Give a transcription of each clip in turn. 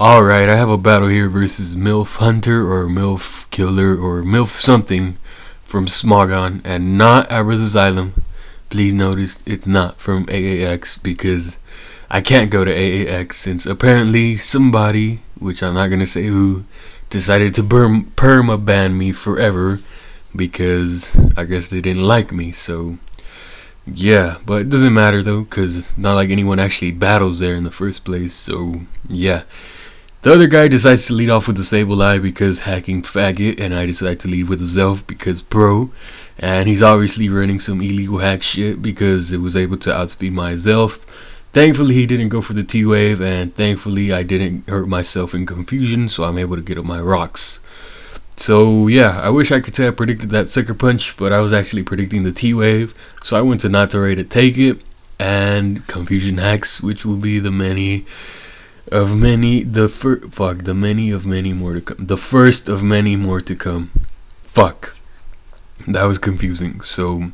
Alright, I have a battle here versus MILF Hunter or MILF Killer or MILF something from Smogon and not Abra's Asylum. Please notice it's not from AAX because I can't go to AAX since apparently somebody, which I'm not gonna say who, decided to perma-ban me forever because I guess they didn't like me. So yeah, but it doesn't matter though because not like anyone actually battles there in the first place. So yeah. The other guy decides to lead off with the Sable Eye because hacking faggot, and I decide to lead with a Zelf because pro, and he's obviously running some illegal hack shit because it was able to outspeed my Zelf. Thankfully he didn't go for the T-Wave, and thankfully I didn't hurt myself in confusion, so I'm able to get up my rocks. So yeah, I wish I could say I predicted that Sucker Punch, but I was actually predicting the T-Wave, so I went to Natare to take it, and confusion hacks, which will be the many of many, the many of many more to come. The first of many more to come. Fuck. That was confusing. So,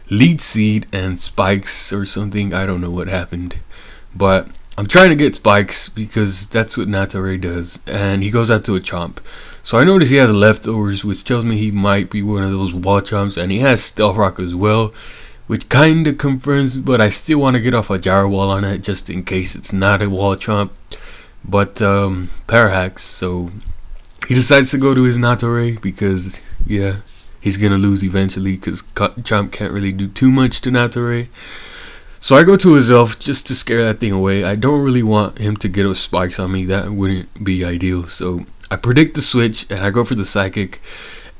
lead seed and spikes or something. I don't know what happened. But I'm trying to get spikes because that's what Natare does. And he goes out to a chomp. So I notice he has leftovers, which tells me he might be one of those wall chomps. And he has stealth rock as well, which kind of confirms, but I still want to get off a gyro wall on it just in case it's not a wall chomp. But parahacks, so he decides to go to his Natare because yeah, he's gonna lose eventually because Chomp can't really do too much to Natare. So I go to his elf just to scare that thing away. I don't really want him to get up spikes on me, that wouldn't be ideal. So I predict the switch and I go for the psychic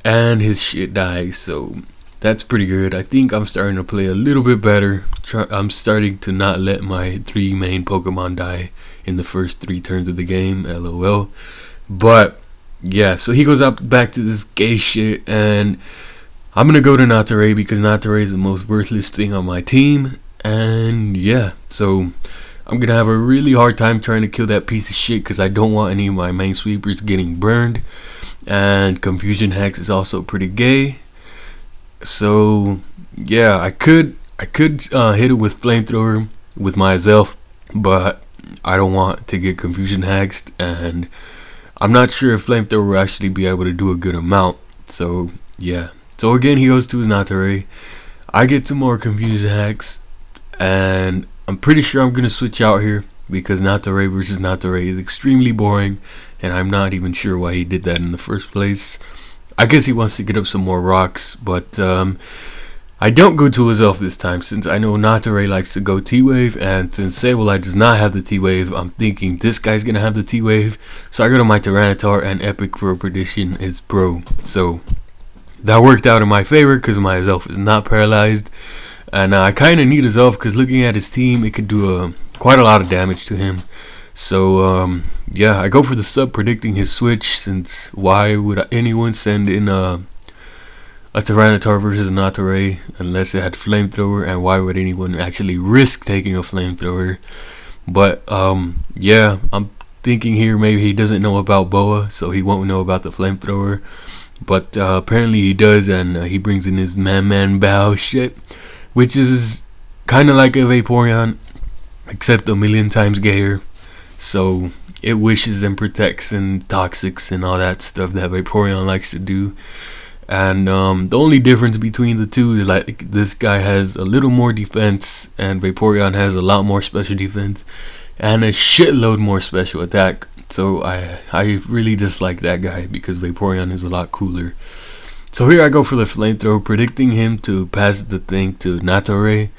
and his shit dies, so that's pretty good. I think I'm starting to play a little bit better. I'm starting to not let my 3 main Pokemon die in the first 3 turns of the game, lol. But yeah, so he goes up back to this gay shit, and I'm gonna go to Natare because Natare is the most worthless thing on my team. And yeah, so I'm gonna have a really hard time trying to kill that piece of shit because I don't want any of my main sweepers getting burned. And confusion hacks is also pretty gay. So yeah, I could hit it with flamethrower with my Zelf, but I don't want to get confusion hacks, and I'm not sure if flamethrower will actually be able to do a good amount. So yeah, so again he goes to his Natare. I get some more confusion hacks, and I'm pretty sure I'm gonna switch out here because Natare versus Natare is extremely boring, and I'm not even sure why he did that in the first place. I guess he wants to get up some more rocks, but I don't go to his elf this time since I know Natare likes to go T-Wave, and since Sableye does not have the T-Wave, I'm thinking this guy's gonna have the T-Wave. So I go to my Tyranitar, and Epic Pro Prediction is Pro. So that worked out in my favor because my Zelf is not paralyzed, and I kind of need his elf because looking at his team, it could do quite a lot of damage to him. So yeah, I go for the sub predicting his switch, since why would anyone send in a Tyranitar versus a Natare unless it had flamethrower, and why would anyone actually risk taking a flamethrower? But yeah, I'm thinking here maybe he doesn't know about Boa, so he won't know about the flamethrower, but apparently he does, and he brings in his man bow shit, which is kind of like a Vaporeon except a million times gayer. So it wishes and protects and toxics and all that stuff that Vaporeon likes to do. And the only difference between the two is like this guy has a little more defense and Vaporeon has a lot more special defense and a shitload more special attack. So I really dislike that guy because Vaporeon is a lot cooler. So here I go for the flamethrower, predicting him to pass the thing to Natare,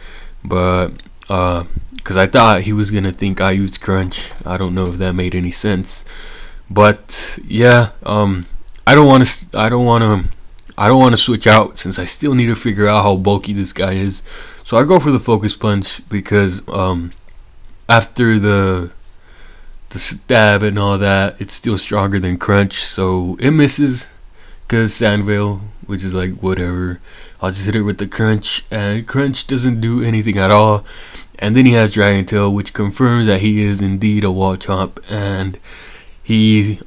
but because I thought he was gonna think I used Crunch. I don't know if that made any sense, but yeah, I don't want to switch out since I still need to figure out how bulky this guy is. So I go for the Focus Punch because after the stab and all that, it's still stronger than Crunch, so it misses because Sandveil, which is like whatever. I'll just hit it with the Crunch, and Crunch doesn't do anything at all. And then he has Dragon Tail, which confirms that he is indeed a wall chomp, and he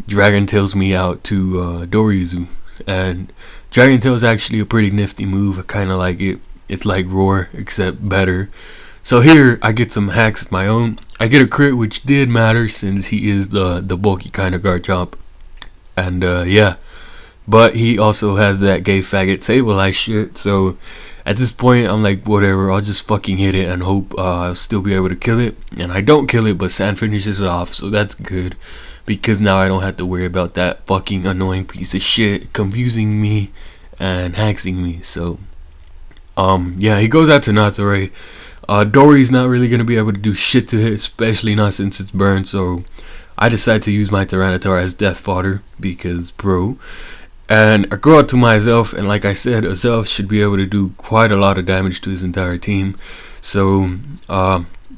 Dragon Tails me out to Dorizu. And Dragon Tail is actually a pretty nifty move. I kind of like it. It's like Roar except better. So here I get some hacks of my own. I get a crit, which did matter since he is the bulky kind of Garchomp. And yeah, but he also has that gay faggot Sableye shit. So at this point I'm like, whatever, I'll just fucking hit it and hope I'll still be able to kill it. And I don't kill it, but Sand finishes it off, so that's good, because now I don't have to worry about that fucking annoying piece of shit confusing me and hexing me. So yeah, he goes out to Natsure. Dory's not really gonna be able to do shit to it, especially not since it's burned. So I decide to use my Tyranitar as death fodder because bro. And I go out to myself, and like I said, a Self should be able to do quite a lot of damage to his entire team. So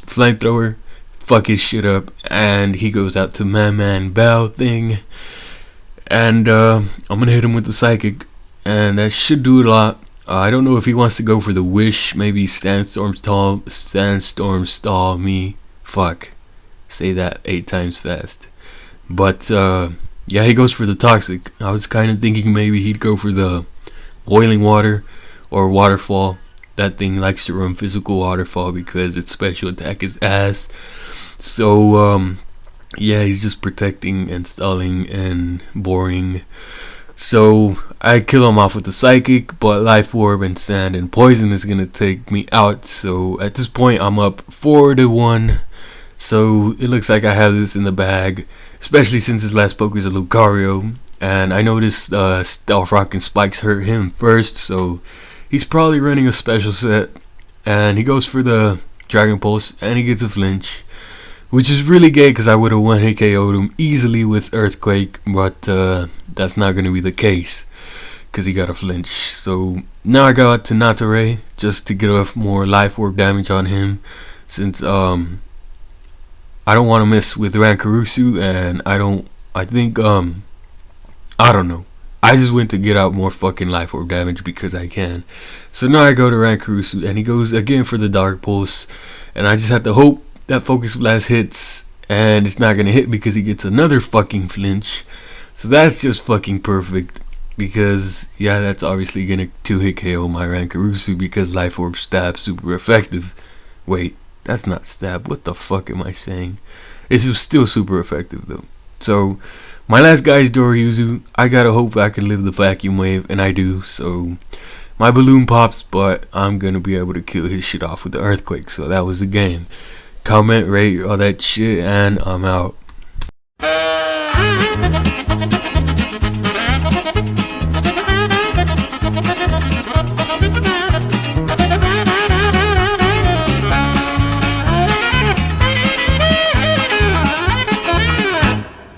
flamethrower, fuck his shit up, and he goes out to Man Bow thing, and I'm gonna hit him with the psychic, and that should do a lot. I don't know if he wants to go for the wish, maybe Sandstorm stall me. Fuck, say that 8 times fast. But yeah, he goes for the toxic. I was kind of thinking maybe he'd go for the boiling water or waterfall. That thing likes to run physical waterfall because its special attack is ass. So yeah, he's just protecting and stalling and boring. So I kill him off with the psychic, but life orb and sand and poison is gonna take me out. So at this point I'm up 4-1. So it looks like I have this in the bag, especially since his last poke is a Lucario, and I noticed Stealth Rock and Spikes hurt him first, so he's probably running a special set. And he goes for the Dragon Pulse, and he gets a flinch, which is really gay because I would have 1-hit KO'd him easily with Earthquake, but that's not going to be the case because he got a flinch. So now I go out to Natsure just to get off more Life Orb damage on him, since I don't want to mess with Rankarusu, and I don't know. I just went to get out more fucking Life Orb damage because I can. So now I go to Rankarusu, and he goes again for the Dark Pulse, and I just have to hope that Focus Blast hits, and it's not gonna hit because he gets another fucking flinch. So that's just fucking perfect, because yeah, that's obviously gonna 2-hit KO my Rankarusu because Life Orb stab super effective. Wait, that's not stab, what the fuck am I saying? It's still super effective though. So my last guy is Doryuzu. I gotta hope I can live the vacuum wave, and I do. So my balloon pops, but I'm gonna be able to kill his shit off with the Earthquake. So that was the game. Comment, rate, all that shit, and I'm out.